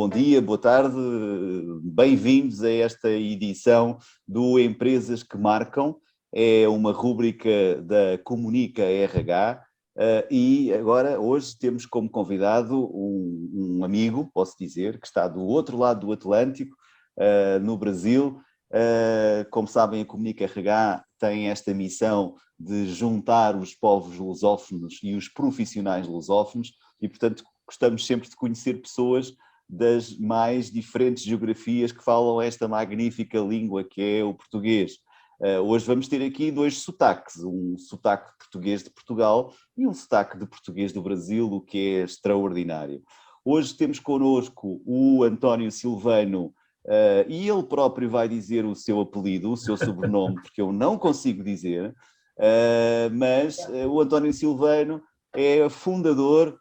bom dia, boa tarde, bem-vindos a esta edição do Empresas que Marcam. É uma rúbrica da Comunica RH e agora, hoje, temos como convidado um amigo, posso dizer, que está do outro lado do Atlântico, no Brasil. Como sabem, a Comunica RH tem esta missão de juntar os povos lusófonos e os profissionais lusófonos e, portanto, gostamos sempre de conhecer pessoas das mais diferentes geografias que falam esta magnífica língua que é o português. Hoje vamos ter aqui dois sotaques, um sotaque português de Portugal e um sotaque de português do Brasil, o que é extraordinário. Hoje temos connosco o António Silvano, e ele próprio vai dizer o seu apelido, o seu sobrenome, porque eu não consigo dizer, mas o António Silvano é fundador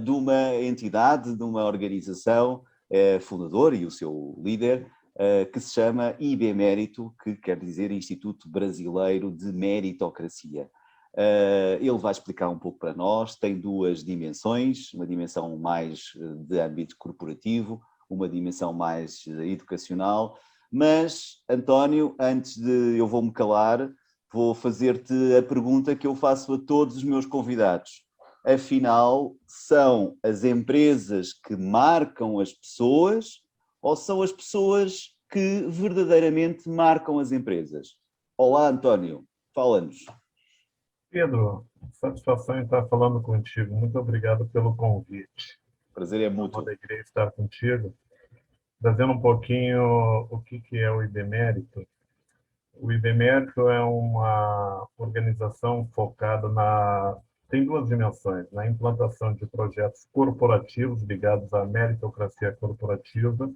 de uma entidade, de uma organização, fundador e o seu líder, que se chama IBMérito, que quer dizer Instituto Brasileiro de Meritocracia. Ele vai explicar um pouco para nós, tem duas dimensões, uma dimensão mais de âmbito corporativo, uma dimensão mais educacional, mas, António, antes de eu vou-me calar, vou fazer-te a pergunta que eu faço a todos os meus convidados. Afinal, são as empresas que marcam as pessoas ou são as pessoas que verdadeiramente marcam as empresas? Olá, António, fala-nos. Pedro, satisfação em estar falando contigo. Muito obrigado pelo convite. Prazer é É uma mútuo. alegria estar contigo. Trazendo um pouquinho o que é o IBMérito. O IBMérito é uma organização focada tem duas dimensões, na implantação de projetos corporativos ligados à meritocracia corporativa,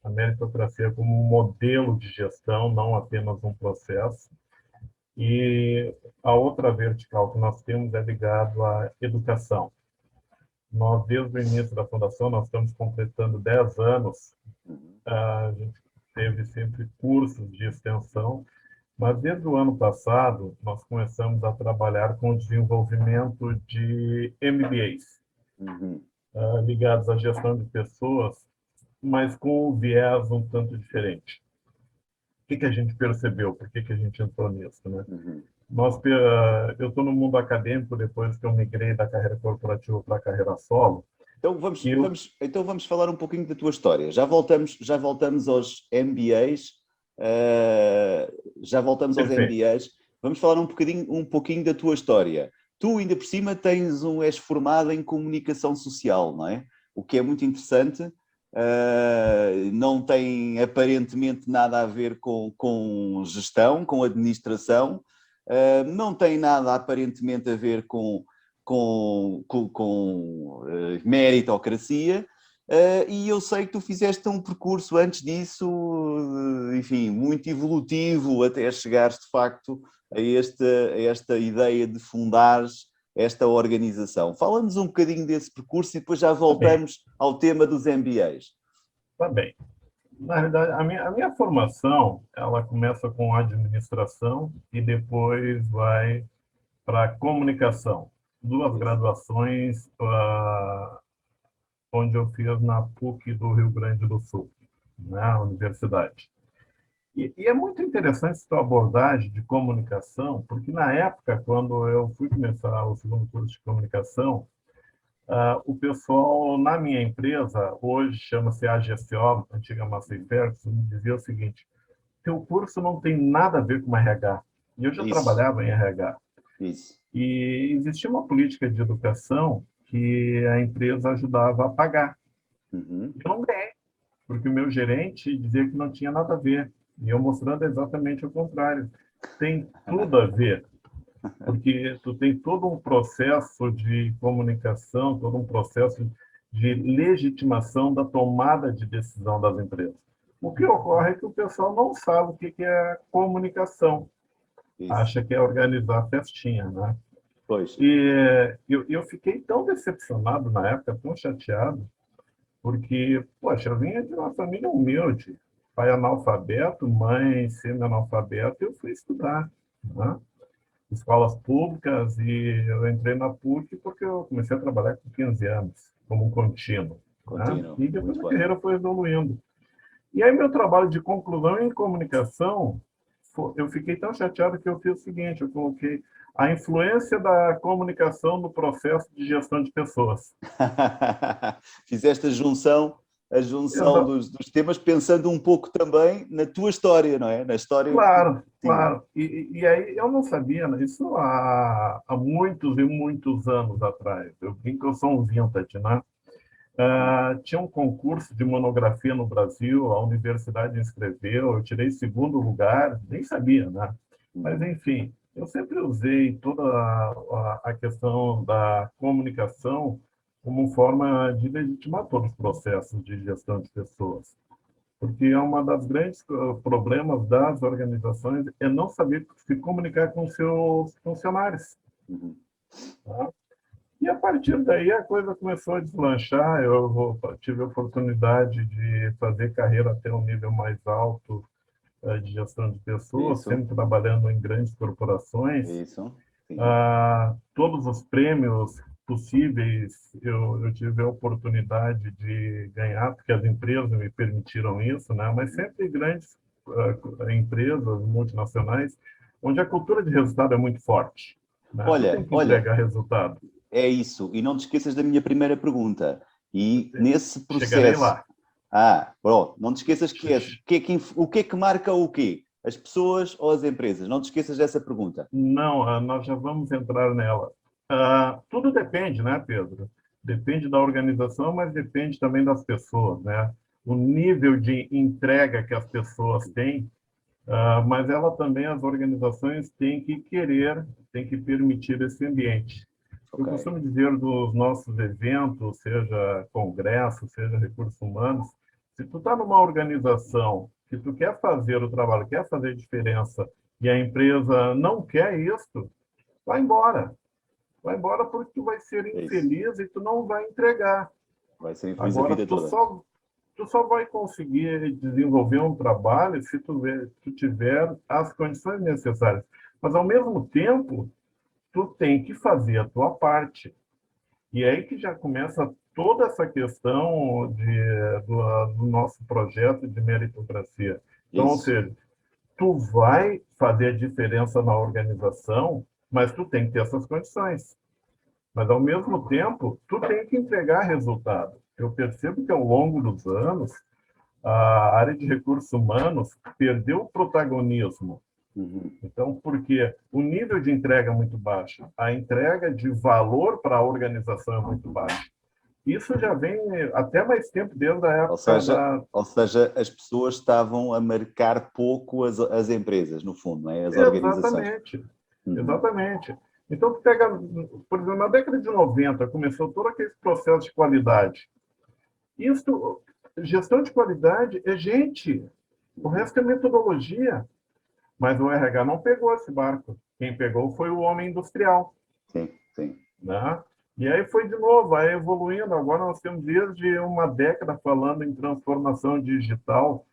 a meritocracia como um modelo de gestão, não apenas um processo. E a outra vertical que nós temos é ligado à educação. Nós, desde o início da fundação, nós estamos completando 10 anos. A gente teve sempre cursos de extensão, mas desde o ano passado nós começamos a trabalhar com o desenvolvimento de MBAs, ligados à gestão de pessoas, mas com um viés um tanto diferente. O que a gente percebeu? Por que a gente entrou nisso, né? Eu estou no mundo acadêmico depois que eu migrei da carreira corporativa para a carreira solo. Então vamos falar um pouquinho da tua história. Já voltamos aos MBAs. Vamos falar um pouquinho da tua história. Tu, ainda por cima, és formado em comunicação social, não é? O que é muito interessante. Não tem aparentemente nada a ver com gestão, com administração, não tem nada aparentemente a ver com meritocracia, e eu sei que tu fizeste um percurso antes disso, enfim, muito evolutivo até chegares de facto a esta ideia de fundares esta organização. Fala-nos um bocadinho desse percurso e depois já voltamos ao tema dos MBAs. Tá bem. Na verdade, a minha formação, ela começa com administração e depois vai para comunicação. Duas graduações onde eu fiz na PUC do Rio Grande do Sul, na universidade. E é muito interessante essa tua abordagem de comunicação, porque na época, quando eu fui começar o segundo curso de comunicação, o pessoal na minha empresa, hoje chama-se AGCO, antiga Massey Ferguson, me dizia o seguinte: teu curso não tem nada a ver com RH. E eu já trabalhava em RH. Isso. E existia uma política de educação que a empresa ajudava a pagar. Eu não ganhei, porque o meu gerente dizia que não tinha nada a ver. E eu mostrando exatamente o contrário. Tem tudo a ver. Porque tu tem todo um processo de comunicação, todo um processo de legitimação da tomada de decisão das empresas. O que ocorre é que o pessoal não sabe o que é comunicação. Isso. Acha que é organizar festinha, né? Pois. E eu fiquei tão decepcionado na época, tão chateado, porque, poxa, eu vinha de uma família humilde, pai analfabeto, mãe semi-analfabeta, e eu fui estudar, né? Escolas públicas, e eu entrei na PUC porque eu comecei a trabalhar com 15 anos, como um contínuo. né? Contínuo. E depois Muito a bem. carreira foi evoluindo. E aí meu trabalho de conclusão em comunicação, eu fiquei tão chateado que eu fiz o seguinte, eu coloquei a influência da comunicação no processo de gestão de pessoas. Fizeste a junção Exa dos temas, pensando um pouco também na tua história, não é? Na história que Claro, tinha. claro. E aí eu não sabia, né? Isso há muitos e muitos anos atrás. Eu vim que eu sou um vintage, né? Tinha um concurso de monografia no Brasil, a universidade inscreveu, eu tirei segundo lugar, nem sabia, né? Mas, Uhum. enfim, eu sempre usei toda a questão da comunicação como forma de legitimar todos os processos de gestão de pessoas. Porque é uma das grandes problemas das organizações é não saber se comunicar com seus funcionários. Uhum. Tá? E a partir daí a coisa começou a deslanchar. Eu tive a oportunidade de fazer carreira até um nível mais alto de gestão de pessoas, Isso, sempre trabalhando em grandes corporações. isso, sim. Todos os prêmios possíveis eu tive a oportunidade de ganhar, porque as empresas me permitiram isso, né? Mas sempre grandes empresas multinacionais, onde a cultura de resultado é muito forte. Né? Tu tem que Olha, entregar resultado. é isso. E não te esqueças da minha primeira pergunta. E nesse Chegarei processo, lá. pronto, não te esqueças que é, o que é que marca o quê? As pessoas ou as empresas? Não te esqueças dessa pergunta. Não, nós já vamos entrar nela. Tudo depende, né, Pedro? Depende da organização, mas depende também das pessoas, né? O nível de entrega que as pessoas têm, mas ela também, as organizações têm que querer, têm que permitir esse ambiente. Eu Ok. costumo dizer dos nossos eventos, seja congresso, seja recursos humanos, se tu está numa organização que tu quer fazer o trabalho, quer fazer diferença, e a empresa não quer isso, vai embora. Vai embora porque tu vai ser É isso. infeliz e tu não vai entregar. Vai ser infeliz a Agora, vida toda. tu só vai conseguir desenvolver um trabalho se tu tiver as condições necessárias. Mas, ao mesmo tempo, tu tem que fazer a tua parte. E é aí que já começa toda essa questão do nosso projeto de meritocracia. Então, ou Isso. seja, tu vai fazer a diferença na organização, mas tu tem que ter essas condições. Mas, ao mesmo tempo, tu tem que entregar resultado. Eu percebo que, ao longo dos anos, a área de recursos humanos perdeu o protagonismo. Uhum. Então, porque o nível de entrega é muito baixo, a entrega de valor para a organização é muito baixa. Isso já vem até mais tempo, desde a Ou época seja, da... ou seja, as pessoas estavam a marcar pouco as empresas, no fundo, não é? As organizações. Exatamente, Uhum. exatamente. Então, tu pega, por exemplo, na década de 90, começou todo aquele processo de qualidade. Isso, gestão de qualidade é gente, o resto é metodologia. Mas o RH não pegou esse barco. Quem pegou foi o homem industrial. Sim, sim. Né? E aí foi de novo, vai evoluindo. Agora nós temos desde uma década falando em transformação digital.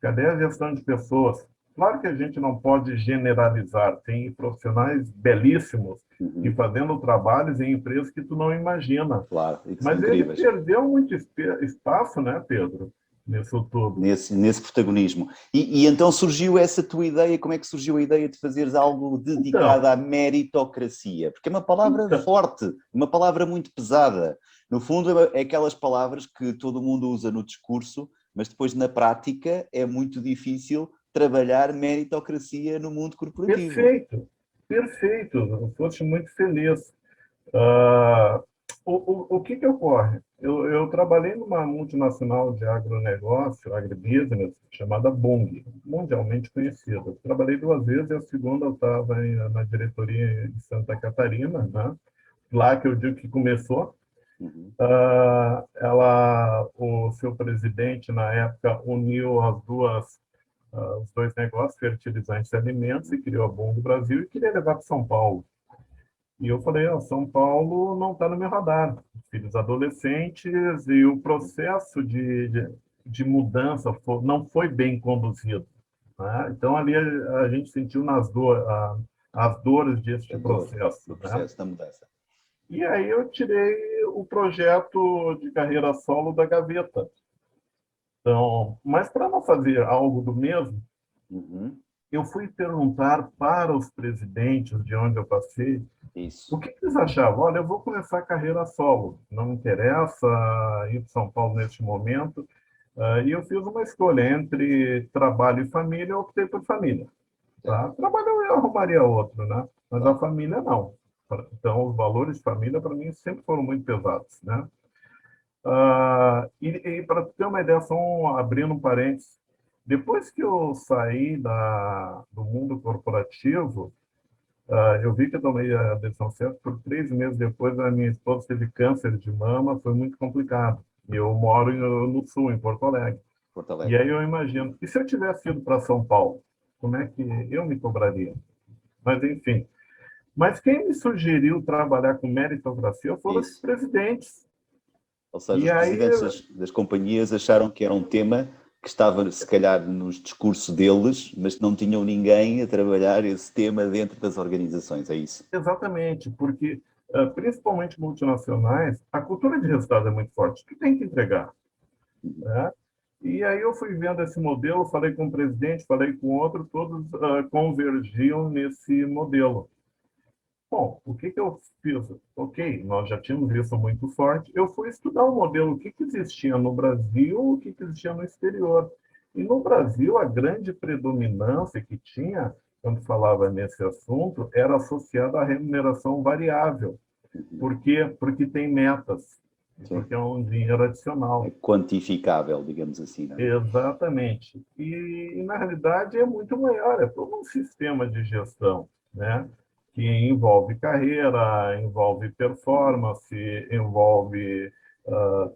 Cadê a gestão de pessoas? Claro que a gente não pode generalizar. Tem profissionais belíssimos e Uhum. fazendo trabalhos em empresas que tu não imagina. Claro, e que são Mas ele incríveis. perdeu muito espaço, né, Pedro? Nisso tudo. Nesse protagonismo. E então surgiu essa tua ideia, como é que surgiu a ideia de fazeres algo dedicado Então, à meritocracia? Porque é uma palavra então forte, uma palavra muito pesada. No fundo, é aquelas palavras que todo mundo usa no discurso, mas depois na prática é muito difícil trabalhar meritocracia no mundo corporativo. perfeito, perfeito. Eu fosse muito feliz. Ah, o que ocorre? Eu trabalhei numa multinacional de agronegócio, agribusiness, chamada Bunge, mundialmente conhecida. Eu trabalhei 2 vezes e a segunda eu estava na diretoria em Santa Catarina, né? Lá que eu digo que começou. Uhum. O seu presidente, na época, uniu os dois negócios, fertilizantes e alimentos, e criou a Bunge Brasil e queria levar para São Paulo. E eu falei, São Paulo não está no meu radar. Filhos adolescentes e o processo de mudança não foi bem conduzido. Né? Então, ali a gente sentiu as dores deste A dor do processo. Né? processo da mudança. E aí eu tirei o projeto de carreira solo da gaveta. Então, mas para não fazer algo do mesmo, Uhum. eu fui perguntar para os presidentes de onde eu passei o Isso. que eles achavam. Olha, eu vou começar a carreira solo, não me interessa ir para São Paulo neste momento. E eu fiz uma escolha entre trabalho e família, eu optei por família. Certo. Tá? Trabalho eu arrumaria outro, né? Mas a Claro. família não. Então, os valores de família, para mim, sempre foram muito pesados, né? E para ter uma ideia, só abrindo um parênteses, depois que eu saí do mundo corporativo, eu vi que eu tomei a decisão certa, por 3 meses depois a minha esposa teve câncer de mama, foi muito complicado. E eu moro no sul, em Porto Alegre. Porto E Alegre. aí eu imagino, e se eu tivesse ido para São Paulo, como é que eu me cobraria? Mas enfim. Mas quem me sugeriu trabalhar com meritocracia foram os Isso. presidentes. Ou seja, E os aí, presidentes das companhias acharam que era um tema que estava, se calhar, nos discursos deles, mas que não tinham ninguém a trabalhar esse tema dentro das organizações, é isso? exatamente, porque, principalmente multinacionais, a cultura de resultado é muito forte. Tu tem que entregar, Uhum. né? E aí eu fui vendo esse modelo, falei com o presidente, falei com outro, todos convergiam nesse modelo. Bom, o que eu fiz? Ok, nós já tínhamos isso muito forte. Eu fui estudar o modelo, o que existia no Brasil, o que existia no exterior. E no Brasil, a grande predominância que tinha, quando falava nesse assunto, era associada à remuneração variável. Uhum. Por quê? Porque tem metas, Sim. porque é um dinheiro É adicional. quantificável, digamos assim, não é? Exatamente. Na realidade, é muito maior, é todo um sistema de gestão, né? Que envolve carreira, envolve Uhum. performance, envolve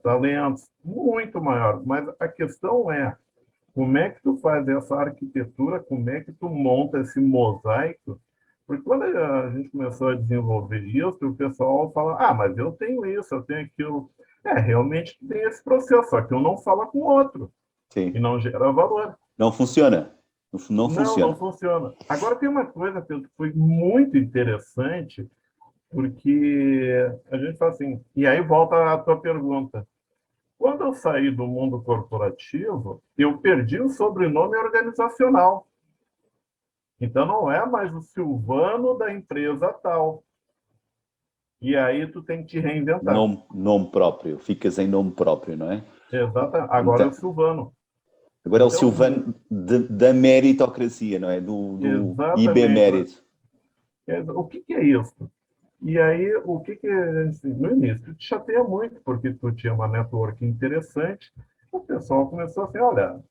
talentos, muito maior. Mas a questão é, como é que tu faz essa arquitetura, como é que tu monta esse mosaico? Porque quando a gente começou a desenvolver isso, o pessoal fala, mas eu tenho isso, eu tenho aquilo. Realmente tem esse processo, só que um não fala com o outro e Sim. não gera valor. Não funciona. Não Não, não funciona. funciona. Agora tem uma coisa, Pedro, que foi muito interessante, porque a gente fala assim, e aí volta a tua pergunta. Quando eu saí do mundo corporativo, eu perdi o sobrenome organizacional. Então não é mais o Silvano da empresa tal. E aí tu tem que te reinventar. Nome próprio. Ficas em nome próprio, não é? Exatamente. Agora é Então, o Silvano. agora é o Então, Silvano da meritocracia, não é? Do IB exatamente. mérito. O que é isso? E aí, o que no início te chateia muito, porque tu tinha uma network interessante, o pessoal começou assim, olha,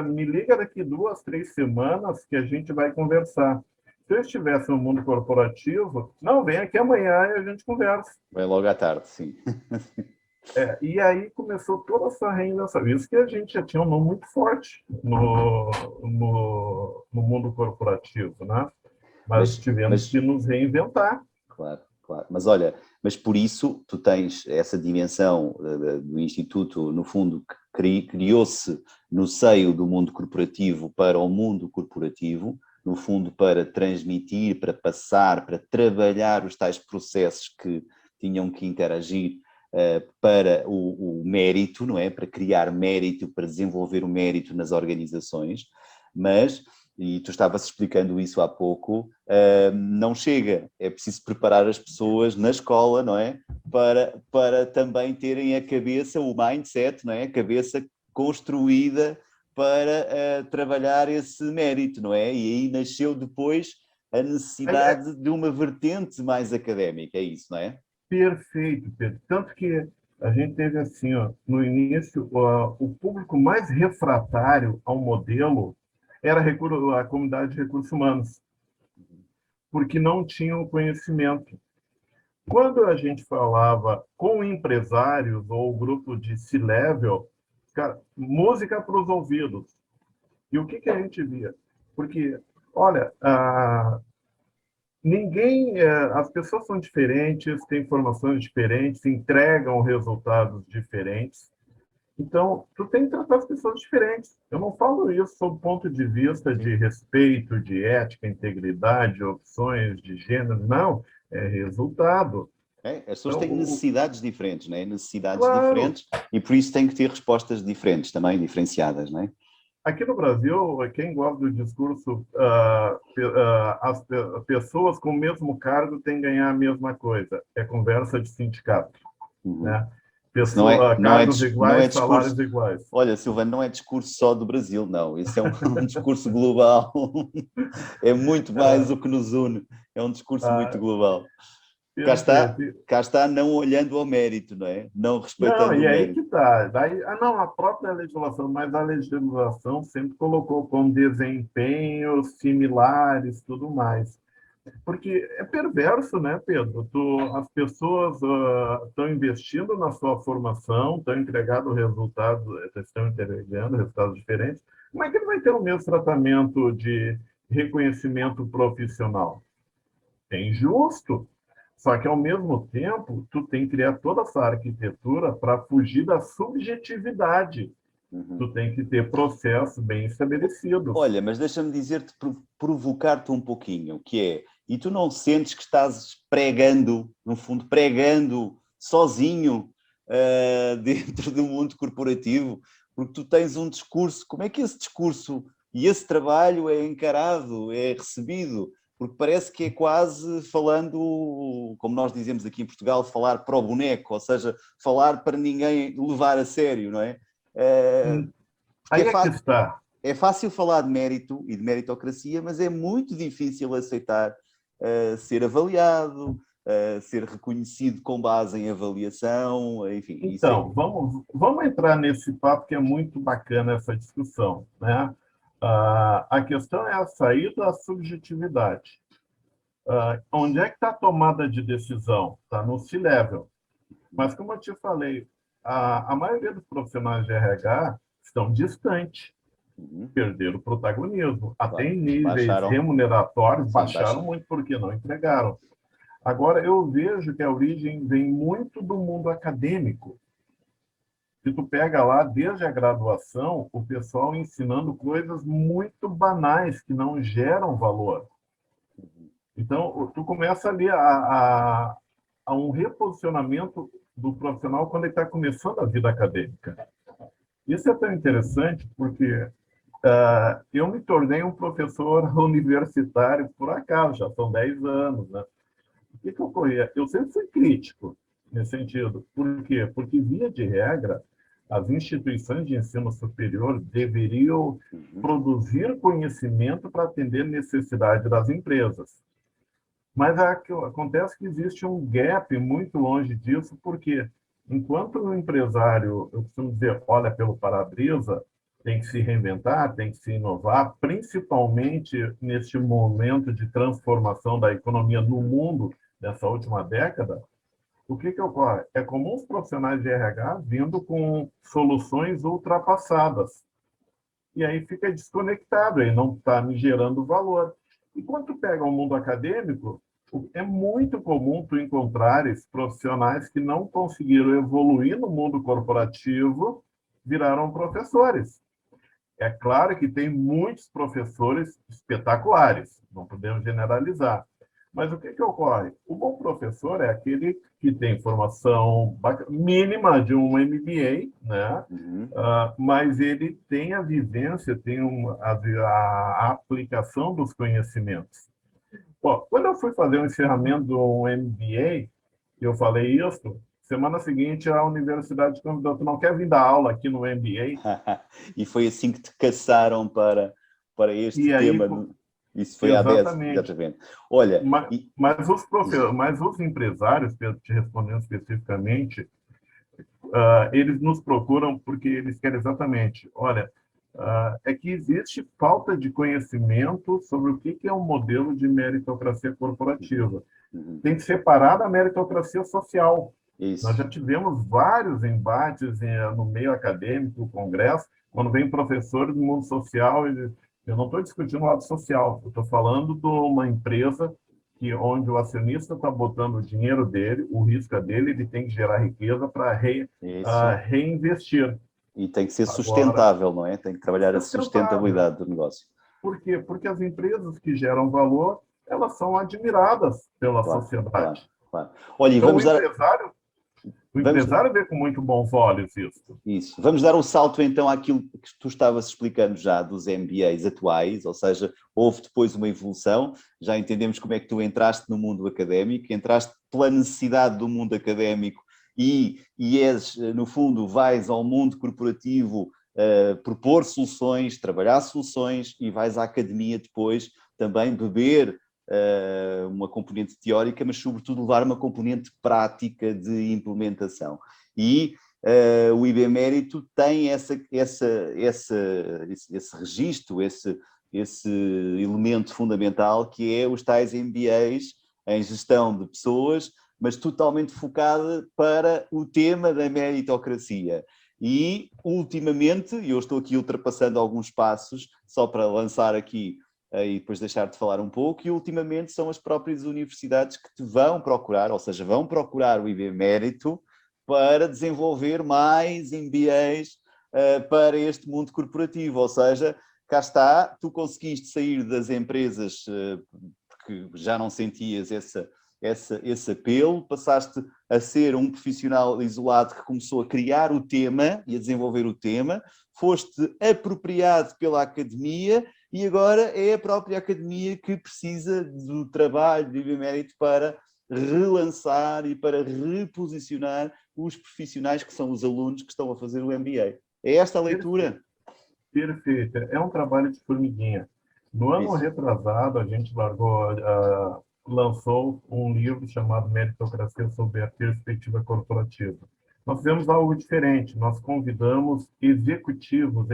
me liga daqui 2, 3 semanas que a gente vai conversar. Se eu estivesse no mundo corporativo, não, vem aqui amanhã e a gente conversa. Vai logo à tarde, sim. E aí começou toda essa reinvenção. Isso que a gente já tinha um nome muito forte no mundo corporativo, né? Mas tivemos Mas que nos reinventar. claro, claro. Mas olha, mas por isso tu tens essa dimensão do Instituto, no fundo, que criou-se no seio do mundo corporativo para o mundo corporativo, no fundo para transmitir, para passar, para trabalhar os tais processos que tinham que interagir para o mérito, não é? Para criar mérito, para desenvolver o mérito nas organizações, mas e tu estavas explicando isso há pouco, não chega, é preciso preparar as pessoas na escola, não é? Para também terem a cabeça, o mindset, não é? A cabeça construída para trabalhar esse mérito, não é? E aí nasceu depois a É necessidade de uma vertente mais académica, é isso, não é? perfeito, Pedro. Tanto que a gente teve assim, ó, no início, o público mais refratário ao modelo era a comunidade de recursos humanos, porque não tinham conhecimento. Quando a gente falava com empresários ou grupo de C-level, música para os ouvidos. E o que a gente via? Porque, olha, as pessoas são diferentes, têm formações diferentes, entregam resultados diferentes. Então, tu tem que tratar as pessoas diferentes. Eu não falo isso sob o ponto de vista Sim. de respeito, de ética, integridade, opções de gênero. Não, é resultado. É, as pessoas Então, têm necessidades diferentes, não é? Necessidades claro, diferentes e por isso têm que ter respostas diferentes também, diferenciadas, não é? aqui no Brasil, quem gosta do discurso, as pessoas com o mesmo cargo têm que ganhar a mesma coisa. É conversa de sindicato, Uhum. né? Isso não é, Cargos não é iguais, discurso. salários iguais. Olha, Silvano, não é discurso só do Brasil, não. Isso é um, um discurso global. É muito mais o que nos une. É um discurso muito Ah, global. perfeito. Cá está não olhando ao mérito, não é? Não Não, respeitando o e aí mérito. que tá. Daí, não, a própria legislação, mas a legislação sempre colocou como desempenhos similares, tudo mais. Porque é perverso, né, Pedro? As pessoas estão investindo na sua formação, estão entregando resultados diferentes. Como é que ele vai ter o mesmo tratamento de reconhecimento profissional? É injusto. Só que, ao mesmo tempo, tu tem que criar toda essa arquitetura para fugir da subjetividade. Uhum. Tu tem que ter processos bem estabelecidos. Olha, mas deixa-me dizer-te, provocar-te um pouquinho, que é, e tu não sentes que estás pregando, no fundo, pregando sozinho dentro do mundo corporativo, porque tu tens um discurso, como é que esse discurso e esse trabalho é encarado, é recebido? Porque parece que é quase falando, como nós dizemos aqui em Portugal, falar para o boneco, ou seja, falar para ninguém levar a sério, não é? Porque Aí é que está. é fácil falar de mérito e de meritocracia, mas é muito difícil aceitar ser avaliado, ser reconhecido com base em avaliação, enfim, isso é... Então, vamos entrar nesse papo que é muito bacana essa discussão, né? A questão é a saída da subjetividade. Onde é que está a tomada de decisão? Está no C-level. Mas, como eu te falei, a maioria dos profissionais de RH estão distantes, Uhum, perderam o protagonismo. Até claro. em níveis Baixaram, remuneratórios, sim, baixaram muito porque não entregaram. Agora, eu vejo que a origem vem muito do mundo acadêmico. Se tu pega lá, desde a graduação, o pessoal ensinando coisas muito banais, que não geram valor. Então, tu começa ali a um reposicionamento do profissional quando ele está começando a vida acadêmica. Isso é tão interessante porque eu me tornei um professor universitário por acaso, já são 10 anos, né? O que ocorria? Eu sempre fui crítico nesse sentido. Por quê? Porque, via de regra, as instituições de ensino superior deveriam uhum, produzir conhecimento para atender necessidade das empresas. Mas acontece que existe um gap muito longe disso, porque enquanto o empresário, eu costumo dizer, olha pelo para-brisa, tem que se reinventar, tem que se inovar, principalmente neste momento de transformação da economia no mundo, nessa última década, o que ocorre? É comum os profissionais de RH vindo com soluções ultrapassadas. E aí fica desconectado, aí não está me gerando valor. E quando tu pega o mundo acadêmico, é muito comum tu encontrares profissionais que não conseguiram evoluir no mundo corporativo, viraram professores. É claro que tem muitos professores espetaculares, não podemos generalizar. Mas o que ocorre? O bom professor é aquele que tem formação mínima de um MBA, né? uhum. Mas ele tem a vivência, tem a aplicação dos conhecimentos. Bom, quando eu fui fazer o encerramento do MBA, eu falei isso, semana seguinte a universidade convidou, tu não quer vir dar aula aqui no MBA? E foi assim que te caçaram para este E aí, tema. Isso foi há 10, exatamente. exatamente. Olha, Mas, e, mas os empresários, Pedro, te respondendo especificamente, eles nos procuram porque eles querem exatamente, olha, é que existe falta de conhecimento sobre o que é um modelo de meritocracia corporativa. uhum, Tem que separar da meritocracia social. Nós isso. já tivemos vários embates no meio acadêmico, congresso, quando vem professores do mundo social, eu não estou discutindo o lado social, eu estou falando de uma empresa onde o acionista está botando o dinheiro dele, o risco é dele, ele tem que gerar riqueza para Isso. reinvestir. E tem que ser Agora, sustentável, não é? Tem que trabalhar a sustentável. sustentabilidade do negócio. Por quê? Porque as empresas que geram valor, elas são admiradas pela Claro, claro. sociedade. claro. Olha, e Então, vamos dar... o Vamos, empresário vê com muito bons olhos isso. isso. Vamos dar um salto então àquilo que tu estavas explicando já dos MBAs atuais, ou seja, houve depois uma evolução, já entendemos como é que tu entraste no mundo académico, entraste pela necessidade do mundo académico e és, no fundo, vais ao mundo corporativo propor soluções, trabalhar soluções e vais à academia depois também beber uma componente teórica, mas sobretudo levar uma componente prática de implementação. E o IBMérito tem esse registro, esse elemento fundamental que é os tais MBAs em gestão de pessoas, mas totalmente focada para o tema da meritocracia. E, ultimamente, e eu estou aqui ultrapassando alguns passos, só para lançar aqui e depois deixar de falar um pouco, e ultimamente são as próprias universidades que te vão procurar, ou seja, vão procurar o IBMérito para desenvolver mais MBAs para este mundo corporativo, ou seja, cá está, tu conseguiste sair das empresas porque já não sentias esse apelo, passaste a ser um profissional isolado que começou a criar o tema e a desenvolver o tema, foste apropriado pela academia e agora é a própria academia que precisa do trabalho de IBMérito para relançar e para reposicionar os profissionais que são os alunos que estão a fazer o MBA. É esta a leitura? Perfeito. É um trabalho de formiguinha. No ano retrasado, a gente lançou um livro chamado Meritocracia sob a Perspectiva Corporativa. Nós fizemos algo diferente. Nós convidamos executivos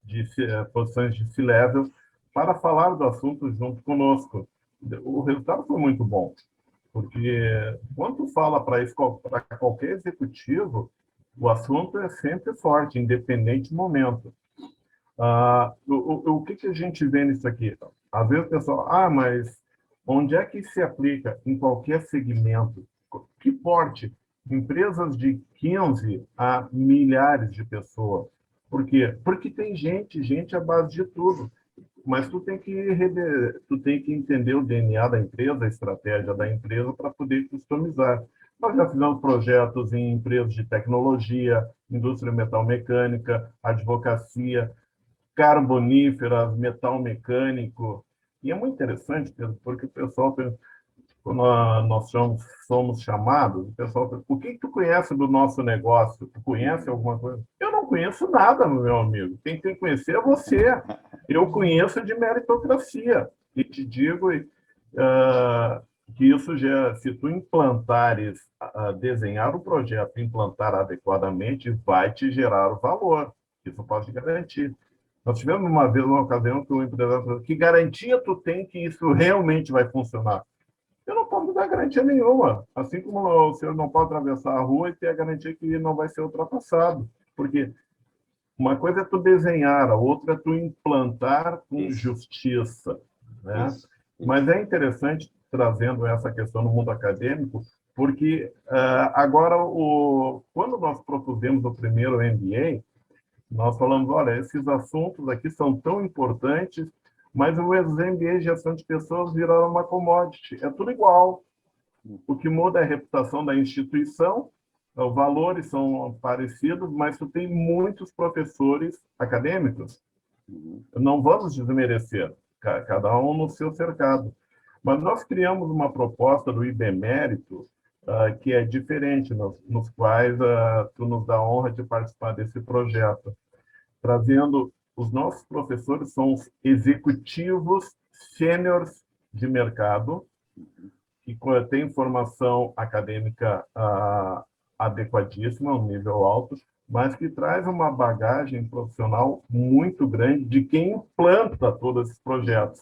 de posições de C-level para falar do assunto junto conosco. O resultado foi muito bom, porque quando tu fala para qualquer executivo, o assunto é sempre forte, independente do momento. O que a gente vê nisso aqui? Às vezes o pessoal, mas onde é que se aplica? Em qualquer segmento. Que porte? Empresas de 15 a milhares de pessoas. Por quê? Porque tem gente à base de tudo. Mas tu tem que entender o DNA da empresa, a estratégia da empresa para poder customizar. Nós já fizemos projetos em empresas de tecnologia, indústria metalmecânica, advocacia, carboníferas, metal mecânico. E é muito interessante, Pedro, porque o pessoal, quando nós somos chamados, o pessoal pergunta, o que tu conhece do nosso negócio? Tu conhece alguma coisa? Eu não conheço nada, meu amigo. Quem tem que conhecer é você. Eu conheço de meritocracia. E te digo que isso já, se tu implantares, desenhar o projeto, implantar adequadamente, vai te gerar o valor. Isso eu posso te garantir. Nós tivemos uma vez, uma ocasião, que o empresário falou, que garantia tu tem que isso realmente vai funcionar? Eu não posso dar garantia nenhuma. Assim como o senhor não pode atravessar a rua e ter a garantia que não vai ser ultrapassado. Porque uma coisa é tu desenhar, a outra é tu implantar com justiça. Né? Mas é interessante, trazendo essa questão no mundo acadêmico, porque agora, quando nós propusemos o primeiro MBA, nós falamos, olha, esses assuntos aqui são tão importantes, mas os MBA de gestão de pessoas viraram uma commodity. É tudo igual. O que muda é a reputação da instituição, os valores são parecidos, mas tu tem muitos professores acadêmicos. Não vamos desmerecer, cada um no seu cercado. Mas nós criamos uma proposta do IBMérito que é diferente, nos quais tu nos dá a honra de participar desse projeto, trazendo os nossos professores, são os executivos sêniores de mercado, que têm formação acadêmica adequadíssima, um nível alto, mas que traz uma bagagem profissional muito grande de quem implanta todos esses projetos.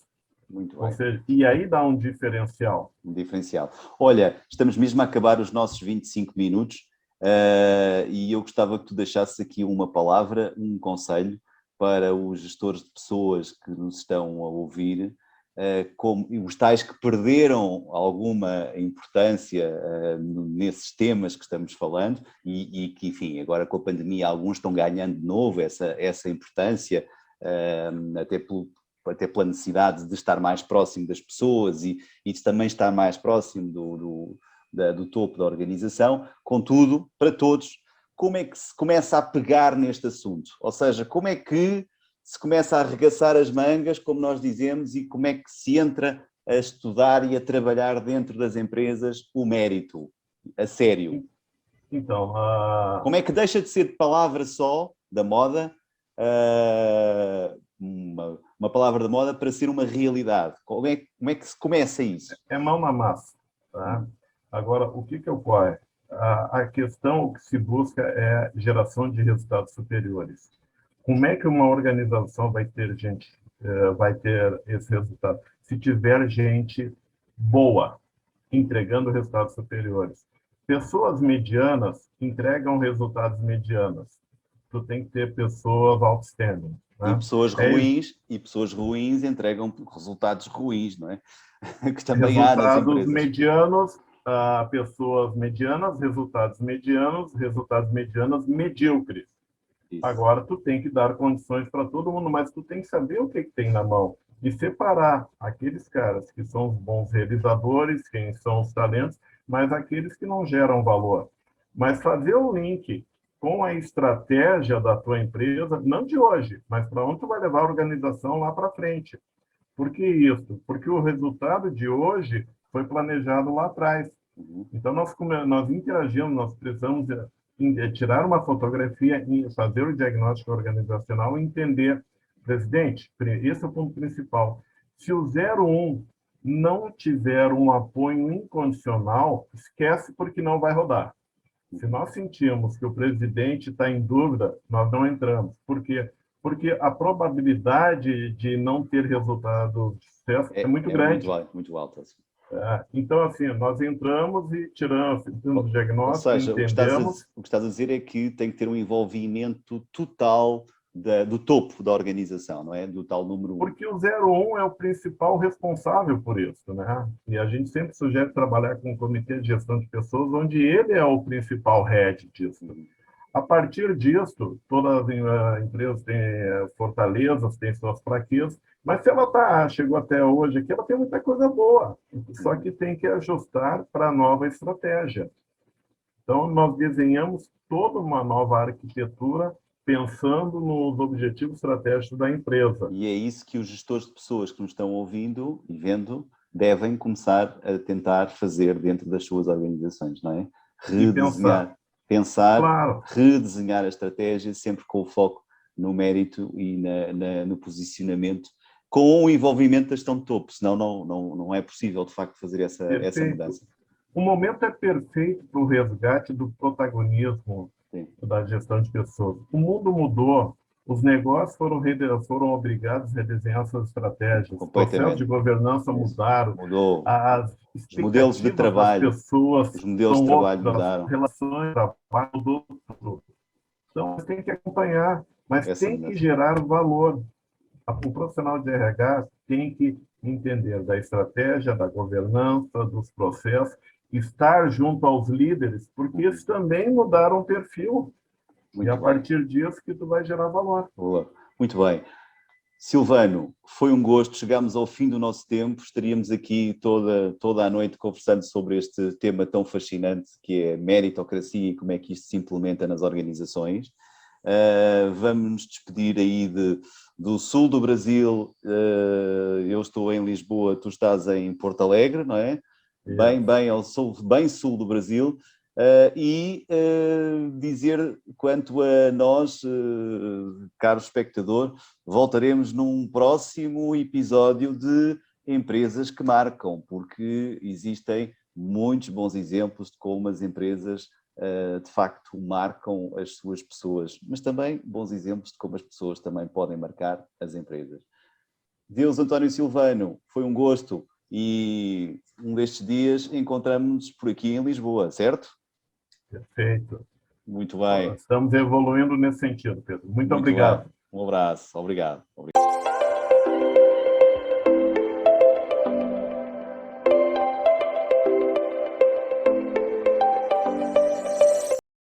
Muito bem. Ou seja, e aí dá um diferencial. Um diferencial. Olha, estamos mesmo a acabar os nossos 25 minutos e eu gostava que tu deixasses aqui uma palavra, um conselho para os gestores de pessoas que nos estão a ouvir, como os tais que perderam alguma importância nesses temas que estamos falando e que, enfim, agora com a pandemia alguns estão ganhando de novo essa importância, até até pela necessidade de estar mais próximo das pessoas e de também estar mais próximo do topo da organização. Contudo, para todos, como é que se começa a pegar neste assunto? Ou seja, como é que se começa a arregaçar as mangas, como nós dizemos, e como é que se entra a estudar e a trabalhar dentro das empresas o mérito, a sério? Então, como é que deixa de ser palavra só da moda, uma palavra da moda, para ser uma realidade? Como é que se começa isso? é mão na massa, tá? Agora, o que ocorre? A questão, o que se busca é geração de resultados superiores. Como é que uma organização vai ter vai ter esse resultado? Se tiver gente boa, entregando resultados superiores. Pessoas medianas entregam resultados medianos. Tu tem que ter pessoas outstanding. Né? E pessoas ruins entregam resultados ruins, não é? Que também há nas Resultados empresas. medianos, pessoas medianas, resultados medianos medíocres. Isso. Agora, tu tem que dar condições para todo mundo, mas tu tem que saber o que tem na mão e separar aqueles caras que são os bons realizadores, quem são os talentos, mas aqueles que não geram valor. Mas fazer o link com a estratégia da tua empresa, não de hoje, mas para onde tu vai levar a organização lá para frente. Por que isso? Porque o resultado de hoje foi planejado lá atrás. Então, nós interagimos, nós precisamos tirar uma fotografia, fazer o diagnóstico organizacional e entender, presidente, esse é o ponto principal. Se o 01 não tiver um apoio incondicional, esquece porque não vai rodar. Se nós sentimos que o presidente está em dúvida, nós não entramos. Por quê? Porque a probabilidade de não ter resultado de sucesso é muito grande. Muito alta. Então, assim, nós entramos e tiramos o diagnóstico, ou seja, entendemos. O que estás a dizer é que tem que ter um envolvimento total do topo da organização, não é? Do tal número 1. Porque o 01 é o principal responsável por isso, né? E a gente sempre sugere trabalhar com um comitê de gestão de pessoas, onde ele é o principal head disso. A partir disso, todas as empresas têm fortalezas, têm suas fraquezas, mas se ela chegou até hoje aqui, ela tem muita coisa boa, só que tem que ajustar para a nova estratégia. Então, nós desenhamos toda uma nova arquitetura pensando nos objetivos estratégicos da empresa. E é isso que os gestores de pessoas que nos estão ouvindo e vendo devem começar a tentar fazer dentro das suas organizações, não é? Pensar, claro. Redesenhar a estratégia, sempre com o foco no mérito e no posicionamento, com o envolvimento da gestão de topo, senão não é possível, de facto, fazer essa mudança. O momento é perfeito para o resgate do protagonismo da gestão de pessoas. O mundo mudou, os negócios foram obrigados a redesenhar suas estratégias, os processos de governança mudaram, mudou. Os modelos de trabalho, das pessoas, os modelos de trabalho mudaram, as relações de trabalho mudou tudo. Então, você tem que acompanhar, mas tem que gerar valor. O profissional de RH tem que entender da estratégia, da governança, dos processos, estar junto aos líderes, porque eles também mudaram o perfil. Muito e a partir disso que tu vai gerar valor. Boa. Muito bem. Silvano, foi um gosto, chegamos ao fim do nosso tempo, estaríamos aqui toda a noite conversando sobre este tema tão fascinante que é meritocracia e como é que isto se implementa nas organizações. Vamos nos despedir aí do sul do Brasil, eu estou em Lisboa, tu estás em Porto Alegre, não é? Bem ao sul, bem sul do Brasil. Dizer quanto a nós, caro espectador, voltaremos num próximo episódio de Empresas que Marcam, porque existem muitos bons exemplos de como as empresas de facto marcam as suas pessoas, mas também bons exemplos de como as pessoas também podem marcar as empresas. Deus António Silvano, foi um gosto e um destes dias encontramos-nos por aqui em Lisboa, certo? Perfeito. Muito bem. Estamos evoluindo nesse sentido, Pedro. Muito obrigado. Bem. Um abraço. Obrigado.